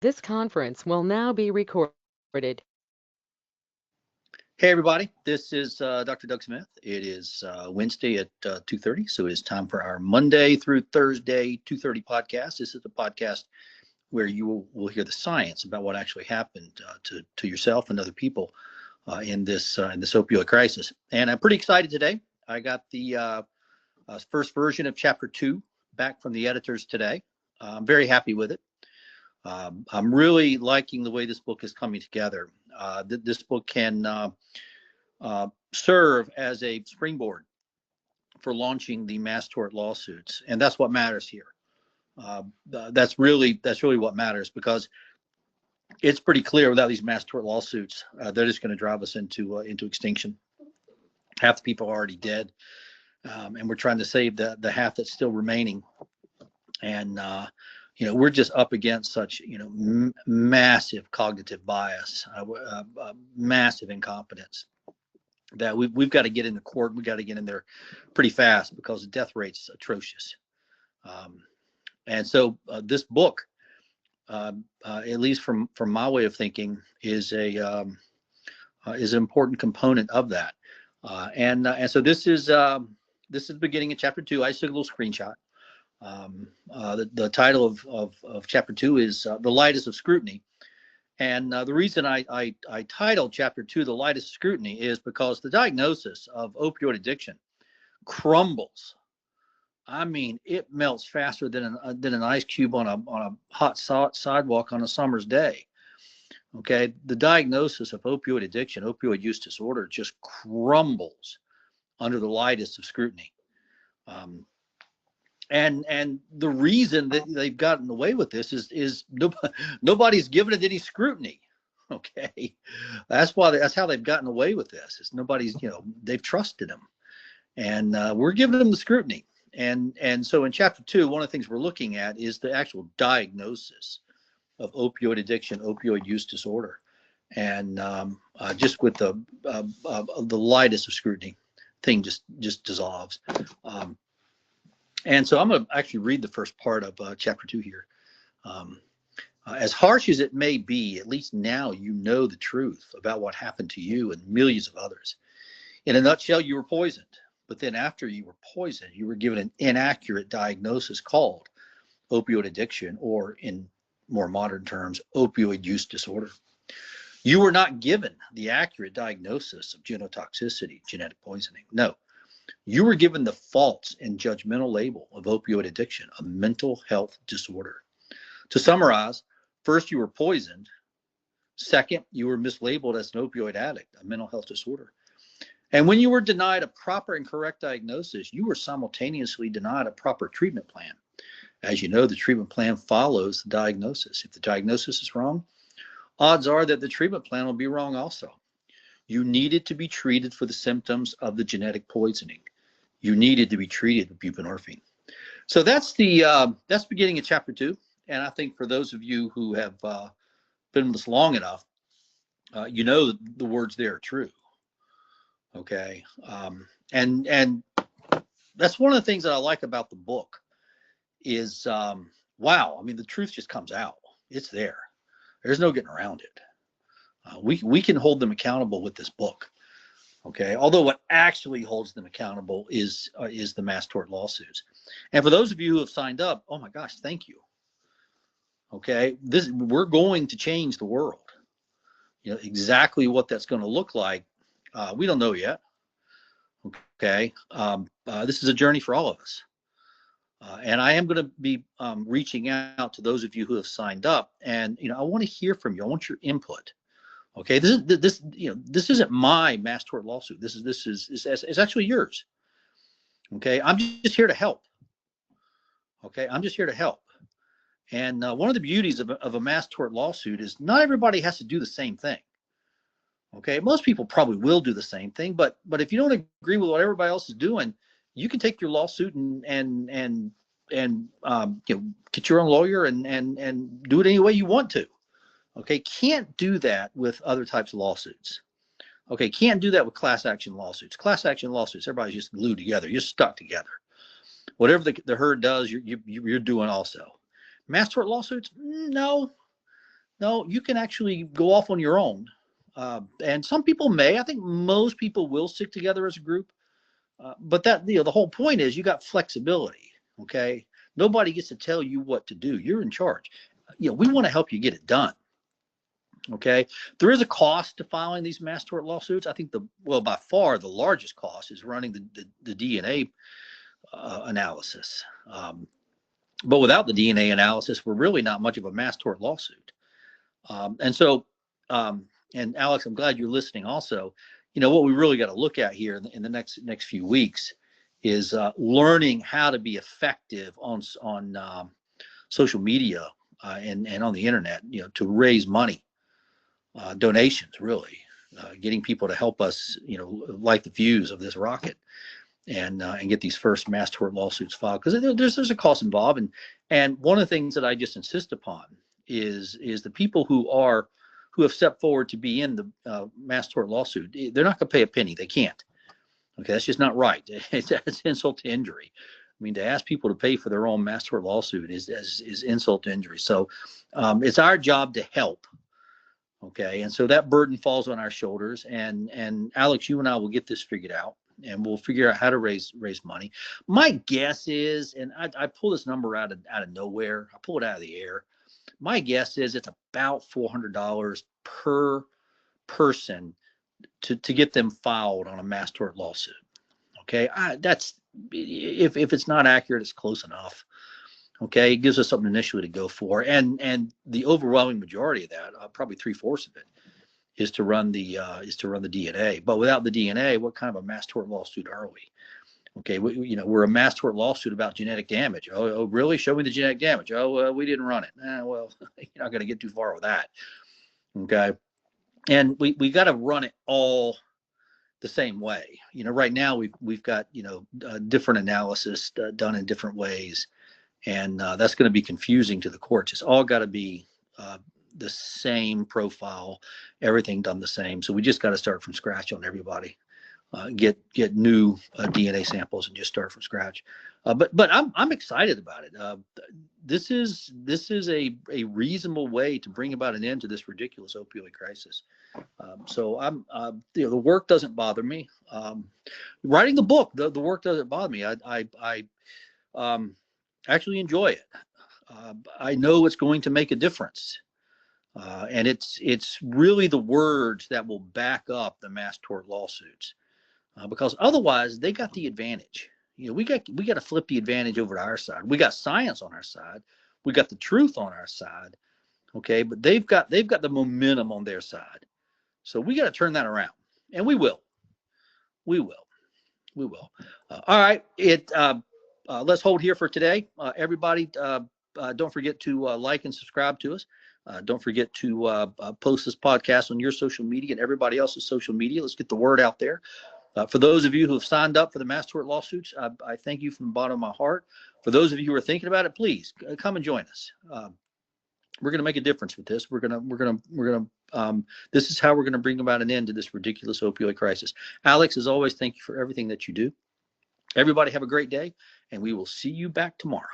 This conference will now be recorded. Hey everybody, this is Dr. Doug Smith. It is Wednesday at 2:30, so it is time for our Monday through Thursday 2:30 podcast. This is the podcast where you will hear the science about what actually happened to yourself and other people in this opioid crisis. And I'm pretty excited today. I got the first version of Chapter 2 back from the editors today. I'm very happy with it. I'm really liking the way this book is coming together. This book can serve as a springboard for launching the mass tort lawsuits, and that's what matters here. That's really what matters, because it's pretty clear without these mass tort lawsuits, they're just going to drive us into extinction. Half the people are already dead, and we're trying to save the half that's still remaining. And we're just up against such massive cognitive bias, massive incompetence, that we've got to get into court. We've got to get in there pretty fast, because the death rate's atrocious. And so this book, at least from my way of thinking, is an important component of that. And so this is the beginning of Chapter 2. I took a little screenshot. The title of Chapter 2 is The Lightest of Scrutiny. And the reason I titled Chapter 2 The Lightest of Scrutiny is because the diagnosis of opioid addiction crumbles. I mean, it melts faster than an ice cube on a hot sidewalk on a summer's day. Okay, the diagnosis of opioid addiction, opioid use disorder, just crumbles under the lightest of scrutiny. And the reason that they've gotten away with this is nobody's given it any scrutiny. Okay, that's how they've gotten away with this. Is nobody's they've trusted them, and we're giving them the scrutiny. And so in Chapter 2, one of the things we're looking at is the actual diagnosis of opioid addiction, opioid use disorder, and just with the lightest of scrutiny, thing just dissolves. And so I'm going to actually read the first part of Chapter 2 here. As harsh as it may be, at least now you know the truth about what happened to you and millions of others. In a nutshell, you were poisoned. But then after you were poisoned, you were given an inaccurate diagnosis called opioid addiction, or in more modern terms, opioid use disorder. You were not given the accurate diagnosis of genotoxicity, genetic poisoning. No. You were given the false and judgmental label of opioid addiction, a mental health disorder. To summarize, first, you were poisoned. Second, you were mislabeled as an opioid addict, a mental health disorder. And when you were denied a proper and correct diagnosis, you were simultaneously denied a proper treatment plan. As you know, the treatment plan follows the diagnosis. If the diagnosis is wrong, odds are that the treatment plan will be wrong also. You needed to be treated for the symptoms of the genetic poisoning. You needed to be treated with buprenorphine. So that's the beginning of Chapter 2. And I think for those of you who have been with us long enough, you know that the words there are true. Okay, and that's one of the things that I like about the book is, wow, I mean, the truth just comes out. It's there. There's no getting around it. We can hold them accountable with this book. Okay, although what actually holds them accountable is the mass tort lawsuits. And for those of you who have signed up, oh my gosh, thank you. Okay, we're going to change the world. Exactly what that's going to look like, we don't know yet. Okay, this is a journey for all of us. And I am going to be reaching out to those of you who have signed up, and I want to hear from you. I want your input. Okay, this isn't my mass tort lawsuit. This is actually yours. Okay, I'm just here to help. Okay, I'm just here to help. And one of the beauties of a mass tort lawsuit is not everybody has to do the same thing. Okay, most people probably will do the same thing, but if you don't agree with what everybody else is doing, you can take your lawsuit and get your own lawyer and do it any way you want to. Okay, can't do that with other types of lawsuits. Okay, can't do that with class action lawsuits. Class action lawsuits, everybody's just glued together. You're stuck together. Whatever the herd does, you're doing also. Mass tort lawsuits, no. No, you can actually go off on your own. And some people may. I think most people will stick together as a group. But that, the whole point is you got flexibility. Okay. Nobody gets to tell you what to do. You're in charge. We want to help you get it done. Okay. There is a cost to filing these mass tort lawsuits. I think by far the largest cost is running the DNA analysis. But without the DNA analysis, we're really not much of a mass tort lawsuit. And so, and Alex, I'm glad you're listening also. What we really got to look at here in the next few weeks is learning how to be effective on social media and on the internet, to raise money, donations, really, getting people to help us, light the fuse of this rocket and get these first mass tort lawsuits filed, because there's a cost involved. And one of the things that I just insist upon is the people who have stepped forward to be in the mass tort lawsuit, they're not going to pay a penny. They can't. Okay, that's just not right. It's insult to injury. I mean, to ask people to pay for their own mass tort lawsuit is insult to injury. So it's our job to help. Okay, and so that burden falls on our shoulders. And Alex, you and I will get this figured out, and we'll figure out how to raise money. My guess is, and I pull this number out of nowhere. I pull it out of the air. My guess is it's about $400 per person to get them filed on a mass tort lawsuit. Okay, that's, if it's not accurate, it's close enough. Okay, it gives us something initially to go for, and the overwhelming majority of that, probably 3/4 of it, is to run the DNA. But without the DNA, what kind of a mass tort lawsuit are we? Okay, we're a mass tort lawsuit about genetic damage. Oh, really? Show me the genetic damage. Oh, we didn't run it. Well, you're not going to get too far with that. Okay, and we got to run it all the same way. Right now we've got different analysis done in different ways, and that's going to be confusing to the courts. It's all got to be the same profile, everything done the same. So we just got to start from scratch on everybody. Get new DNA samples and just start from scratch. But I'm excited about it. This is a reasonable way to bring about an end to this ridiculous opioid crisis. So I'm the work doesn't bother me. Writing the book, the work doesn't bother me. I actually enjoy it. I know it's going to make a difference. And it's really the words that will back up the mass tort lawsuits. Because otherwise they got the advantage. We got to flip the advantage over to our side. We got science on our side. We got the truth on our side. Okay, but they've got the momentum on their side. So we got to turn that around, and we will. All right, let's hold here for today. Everybody, don't forget to like and subscribe to us. Don't forget to post this podcast on your social media and everybody else's social media. Let's get the word out there. For those of you who have signed up for the mass tort lawsuits, I thank you from the bottom of my heart. For those of you who are thinking about it, please come and join us. We're going to make a difference with this. This is how we're going to bring about an end to this ridiculous opioid crisis. Alex, as always, thank you for everything that you do. Everybody have a great day, and we will see you back tomorrow.